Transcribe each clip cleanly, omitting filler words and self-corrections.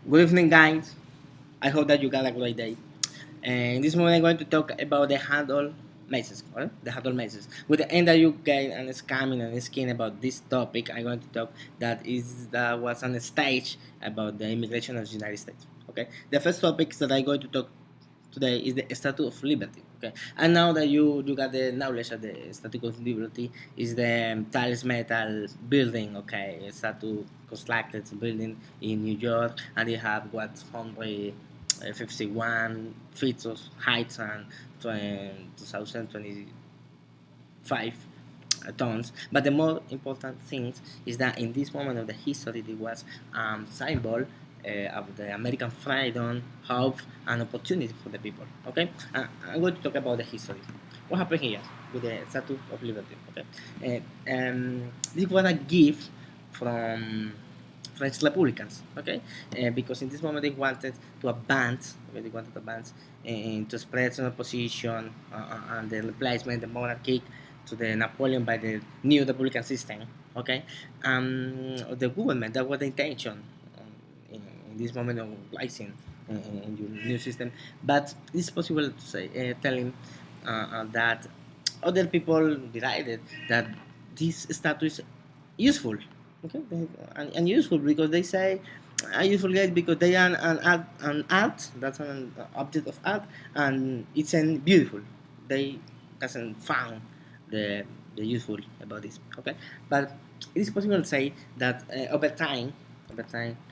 Good evening, guys. I hope that you got a great day. And in this moment, I'm going to talk about the HUDDLE Mases, right? The HUDDLE Mases. With the end that you get and scamming and skin about this topic, I'm going to talk that was on the stage about the immigration of the United States. Okay. The first topic that I'm going to talk today is the Statue of Liberty. Okay, and now that you got the knowledge of the Statue of Liberty is the tiles metal building. Okay, a statue constructed building in New York, and it have what 151 feet of height and 2025 tons. But the more important thing is that in this moment of the history, it was symbol of the American freedom, hope, and opportunity for the people. Okay, I'm going to talk about the history. What happened here with the Statue of Liberty? Okay, this was a gift from French Republicans. Okay, because in this moment they wanted to advance. Okay, they wanted to advance and to spread some opposition and the replacement the monarchy to the Napoleon by the new republican system. Okay, the government that was the intention in this moment of rising in your new system, but it's possible to say telling that other people decided that this status useful. Okay, and useful because they say I useful guys because they are an art that's an object of art and it's an beautiful. They doesn't found the the useful about this. Okay, but it is possible to say that over time,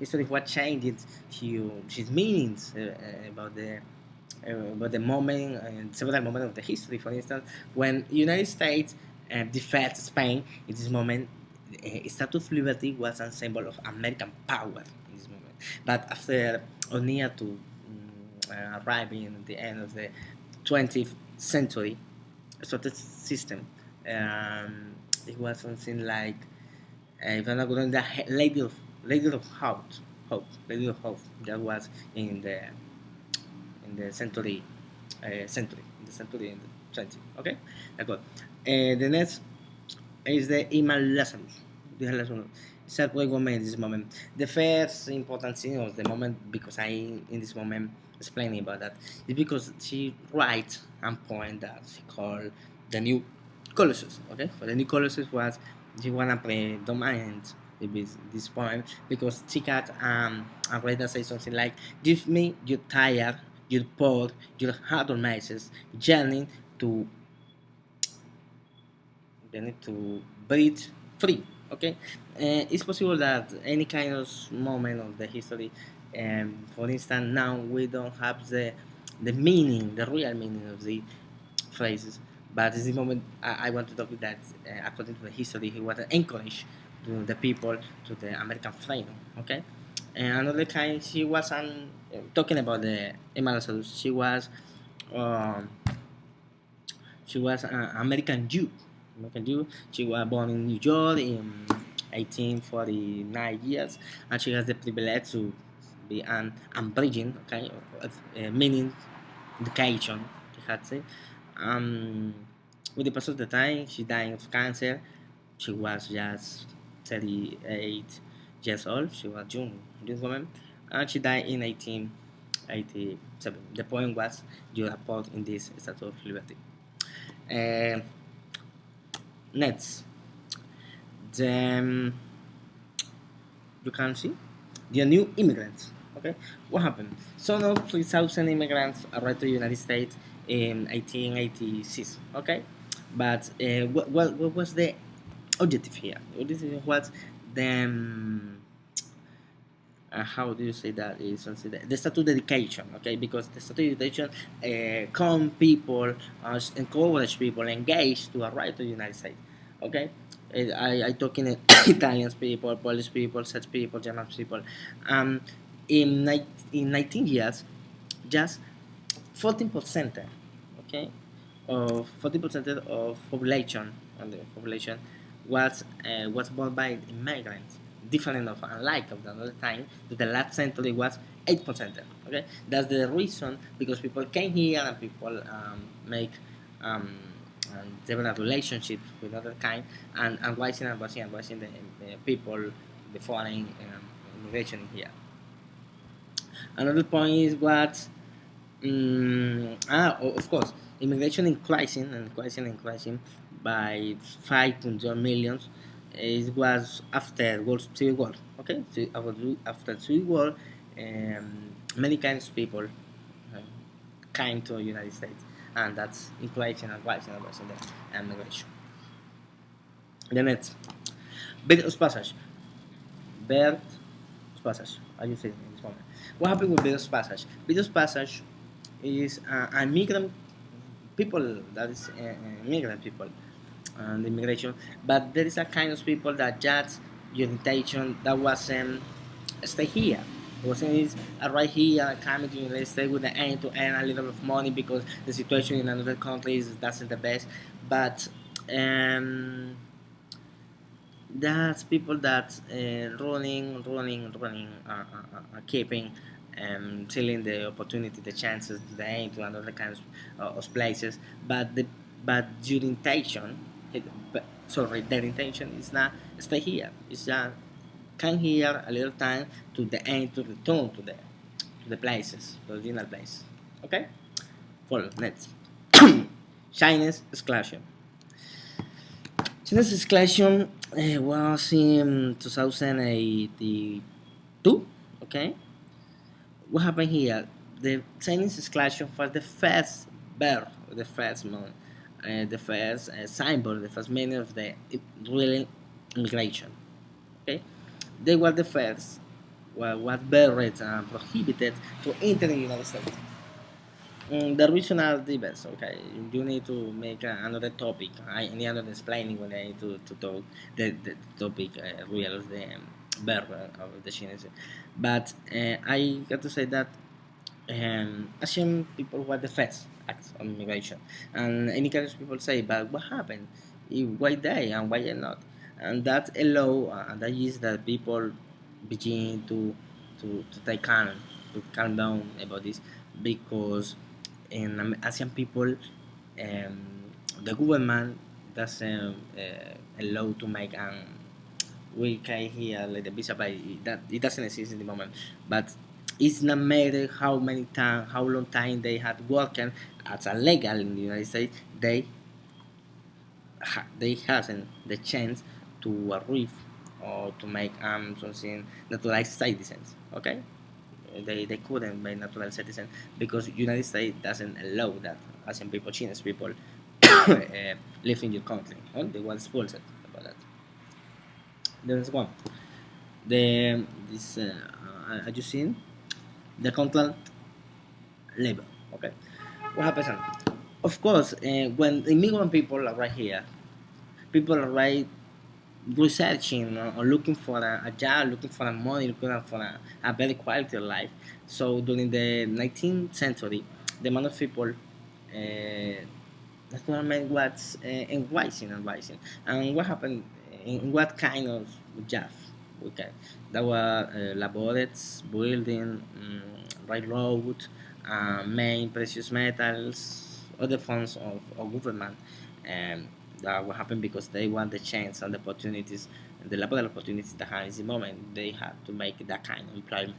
history what changed his meanings about the moment and several moments of the history. For instance, when United States defeated Spain, in this moment, Statue of Liberty was a symbol of American power in this moment. But after or near to arriving at the end of the 20th century, sorted system, it was something like if I'm not going the Lady of Lady of Hope that was in the century in the 20. Okay, d'accord. The next is the email lesson. It's a great moment in this moment. The first important thing was the moment because I in this moment explaining about that is because she writes and point that she called the new Colossus. Okay, for the new Colossus was she wanna predominant this point because she got a writer say something like give me your tire, your poor, your hard masses, yearning to they need to breathe free. Okay, it's possible that any kind of moment of the history, for instance, now we don't have the meaning, the real meaning of the phrases. But in this moment, I want to talk with that. According to the history, he was encouraged to the people to the American freedom. Okay, and another kind, she was talking about the Emma um, she was an American Jew. American Jew. She was born in New York in 1849 years, and she has the privilege to be an unbridging, okay, meaning education. She had said. Um, with the passage of the time, she died of cancer. She was just 38 years old. She was young woman, and she died in 1887. The point was you report in this Statue of Liberty. Uh, Next, the you can see the new immigrants. Okay, what happened? So now 3,000 immigrants arrived to the United States in 1886. Okay, but what was the objective here? The objective was the how do you say that is the statute dedication, okay, because the statute dedication come people encourage people engage to arrive to the United States. Okay, I talking Italian people, Polish people, Czech people, German people. um in 19 years just 14%, okay, of 40% of population on the population was born by immigrants. Different of unlike of the other time, that the last century was 8%. Okay, that's the reason because people came here and people make um, develop relationships with other kind and watching the people, the foreign immigration here. Another point is what of course, immigration increasing by 5.0 millions. It was after World Civil War. Okay, so after Civil War, many kinds of people uh, came to the United States, and that's increasing and rising the immigration. The next, Birth Passage. Birth Passage. How you say it in this moment? What happened with Birth Passage? Birth Passage is a migrant people that is migrant people and immigration, but there is a kind of people that just orientation that wasn't stay here. Wasn't is right here coming to the United States with the aim to earn a little of money because the situation in another countries doesn't the best, but um, that's people that running, keeping selling the opportunity, the chances, the aim to another kinds of places. But the intention, it, sorry, their intention is not stay here. It's just come here a little time to the aim to return to the places, to the original place. Okay, follow next. Chinese exclusion. Chinese exclusion was in 2082. Okay, what happened here? The Chinese exclusion was the first birth, the first month, the first symbol, the first meaning of the real immigration. Okay, they were the first, was buried and prohibited to enter the United States. The reason are diverse. Okay, you need to make another topic. I need another explaining when I need to talk the topic real of the birth of the Chinese. But I got to say that Asian people were the first acts of immigration, and any kind of people say, but what happened? Why they and why not? And that allow that is that people begin to take calm, to calm down about this because in Asian people, the government doesn't allow to make we can hear like the visa, but that it doesn't exist in the moment. But it's not matter how many time, how long time they had working as a legal in the United States, they hasn't the chance to arrive or to make something naturalized citizens. Okay, they couldn't make natural citizens because United States doesn't allow that Asian people, Chinese people live in your country. They were expulsed about that. There's one. The this Have you seen the contract labor? Okay, what happens? Of course, when immigrant people are right here, people are right researching or looking for a job, looking for a money, looking for a better quality of life. So during the 19th century, the amount of people that's what I meant was and rising. And what happened in what kind of job? Okay, there were laboratories, building, railroad, main precious metals, other forms of government. Um, that will happen because they want the chance and the opportunities, the laboral opportunities that have in the moment. They have to make that kind of employment.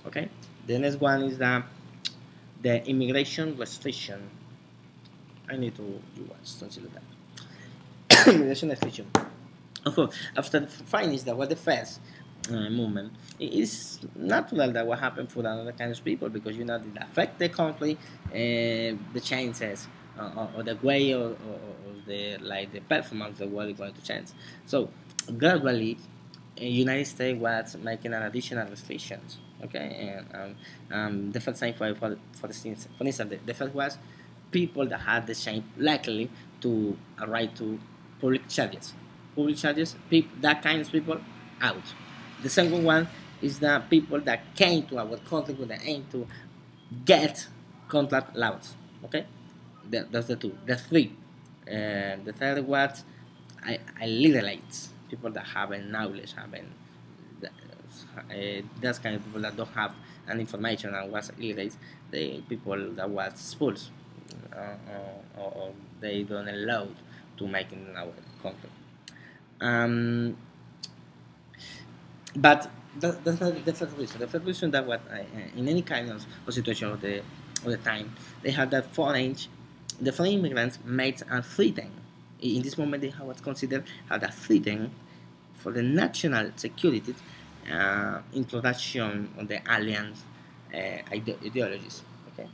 Okay, the next one is the immigration restriction. I need to watch something like that. Immigration restriction. After the findings that were the first movement, it is natural that what happened for another kind of people because it affect the country, the chances, or the way or the like the performance of what is going to change. So gradually, United States was making an additional restrictions. Okay, and the first thing for instance, the first was people that had the same likely to arrive to public charges. Public charges, that kind of people out. The second one is the people that came to our country with the aim to get contract laws. Okay, that's the two. The three. The third was illiterate people that haven't knowledge, haven't that's kind of people that don't have an information and was illiterate. The people that was schools or they don't allow to make in our country. Um, but That's not the first reason. The first reason that what in any kind of situation of the time they had that the foreign immigrants made a threat. In this moment, they have what's considered as a threat for the national security introduction of the alliance ideologies. Okay,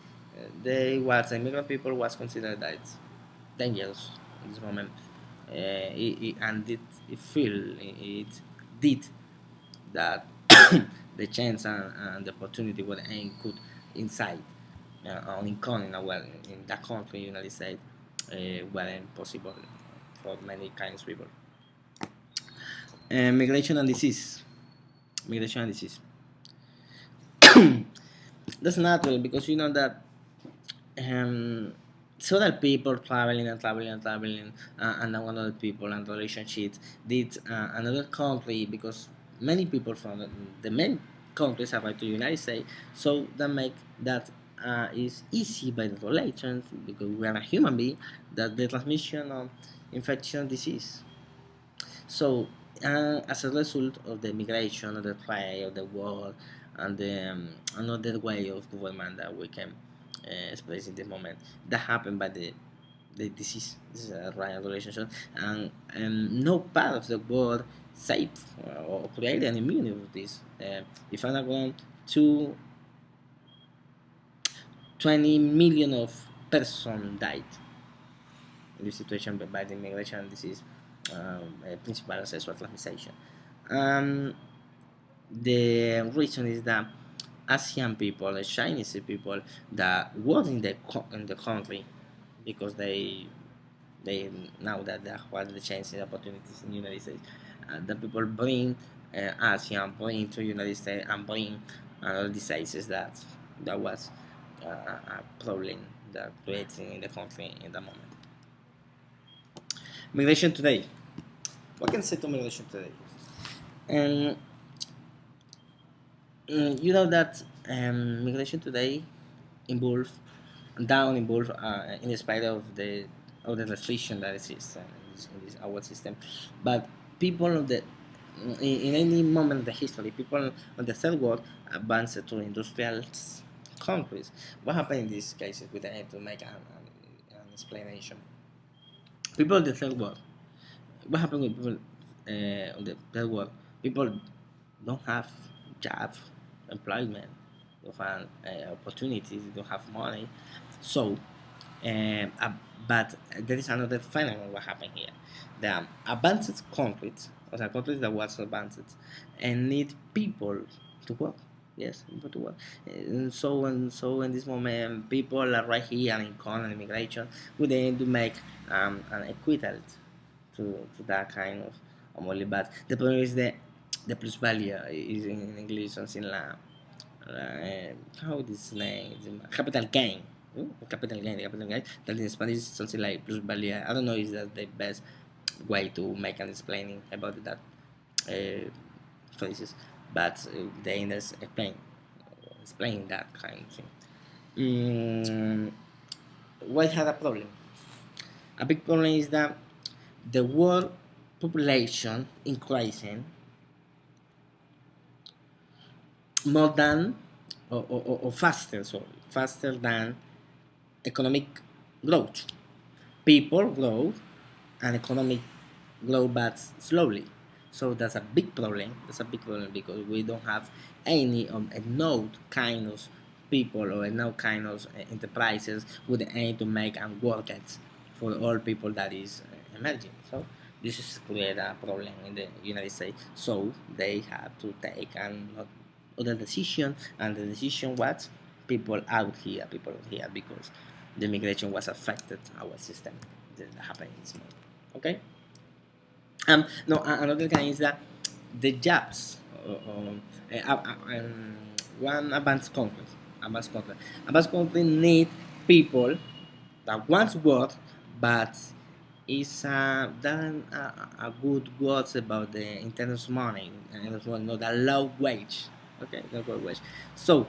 they was immigrant people was considered that it's dangerous in this moment, and it feel it did that the chance and the opportunity what I could inside on income in in that country United States weren't possible for many kinds of people. Migration and disease. Migration and disease. That's natural because you know that several people traveling and traveling and traveling, and then other people and relationships did another country because many people from the main countries arrive to the United States, so that make that is easy by the relations because we are a human being that the transmission of infection disease. So, as a result of the migration of the trade of the world and the another way of government that we can express in this moment, that happened by the disease. This is a right relationship, and no part of the world safe or create an immunity of this. If I'm not wrong, to 20 million of person died in this situation by the migration disease, principal sexual transmission. Um, the reason is that Asian people, the Chinese people that work in in the country because they now that they have the chance and opportunities in the United States, the people bring Asian bring to United States and bring other diseases that was a problem that creating in the country in the moment. Migration today. What can I say to migration today? And you know that migration today involve down involve in spite of the restriction that exists in this our system, but people of the in any moment of the history, people of the third world advanced to industrial countries. What happened in these cases? We need to make an explanation. People of the third world. What happened with people on the third world? People don't have job, employment, don't have opportunities, don't have money. So, but there is another phenomenon what happened here. The advanced countries, or the countries that was advanced, and need people to work. Yes, people to work. And so in this moment, people are right here in economy, immigration, we need to make an equivalent to that kind of money. But the problem is that the plus value is in English something like how this name capital gain. Capital gain. That in Spanish is something like plus value. I don't know if that's the best way to make an explaining about that phrases, but the English explain that kind of thing. Why had a problem? A big problem is that the world population increasing more than or faster, sorry, faster than economic growth. People grow and economic grow but slowly. So that's a big problem. That's a big problem because we don't have any no kind of people or no kind of enterprises with the aim to make and work it for all people that is emerging. So this is create a problem in the United States. So they have to take other decision, and the decision was people out here because the migration was affected our system that happened in this moment. Okay. No, another kind is that the jobs. One advanced country need people that wants work, but is done a good words about the in terms of money and as well, not a low wage. Okay, not low wage. So,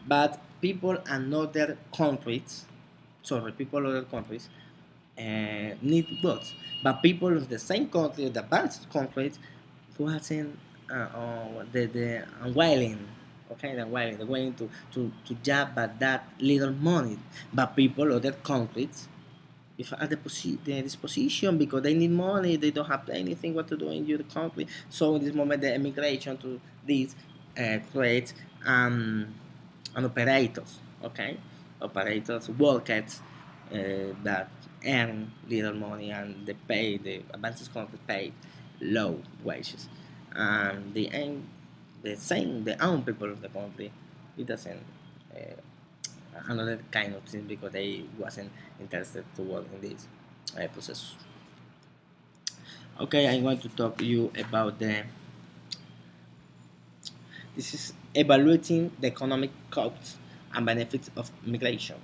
but people in other countries, sorry, people in other countries need votes. But people of the same country, the advanced countries, wasn't. the unwilling, okay, the willing to job but that little money, but people other countries if at the disposition because they need money, they don't have anything what to do in your country. So in this moment, the immigration to this creates an operators, okay, operators, workers that earn little money and they pay the advances country pay low wages, and the same the own people of the country, it doesn't. Another kind of thing because they wasn't interested to work in this process. Okay, I'm going to talk to you about the this is evaluating the economic costs and benefits of migration.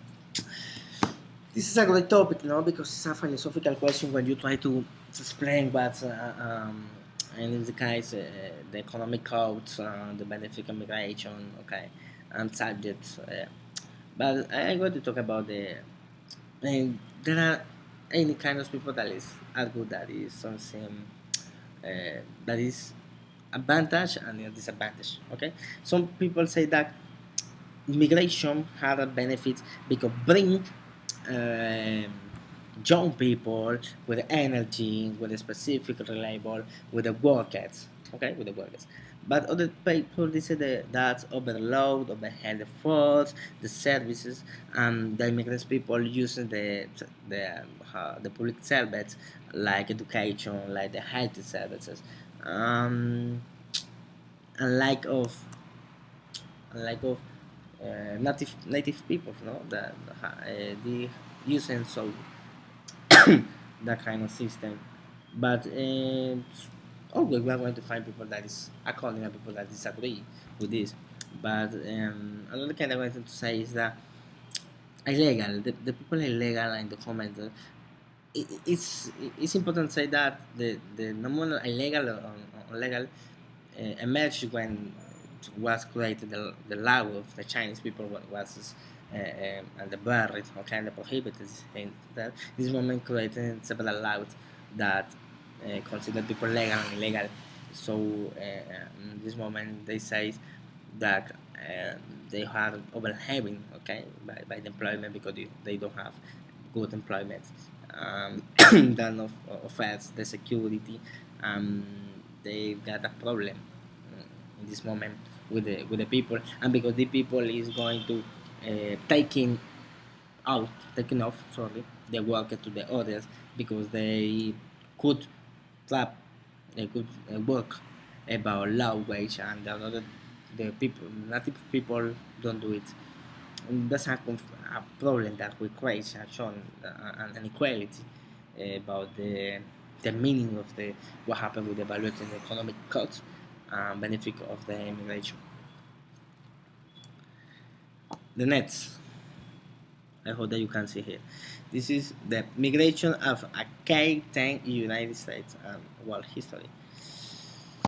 This is a great topic, no, because it's a philosophical question when you try to explain what, and in the case, the economic costs, the benefit of migration, okay, and subjects. But I'm going to talk about the and there are any kind of people that is argue that is something that is advantage and a disadvantage. Okay, some people say that immigration have a benefit because bring um young people with energy, with a specific reliable, with the workers, okay, with the workers. But other people they say that overload, overhead the force, the services, and the immigrants people using the public services like education, like the health services, um, and like of native people, no, that the using so that kind of system. But always we are going to find people that is according to people that disagree with this. But another kind I wanted to say is that illegal. The people illegal in the comment. It's important to say that the nominal illegal or legal emerged when was created the law of the Chinese people was and the buried or kind of prohibited in that this moment created several laws that consider people legal and illegal. So in this moment they say that they are overhaving, okay, by the employment because they don't have good employment. Then offers the security. Um, they got a problem in this moment with the people, and because the people is going to taking taking off, sorry, the worker to the others because they could trap, they could work about low wage and the other the people native people don't do it. And that's a problem that we create shown an inequality about the meaning of the what happened with evaluating the economic cost and benefit of the immigration. The next, I hope that you can see here. This is the migration of a K-10 United States and world history.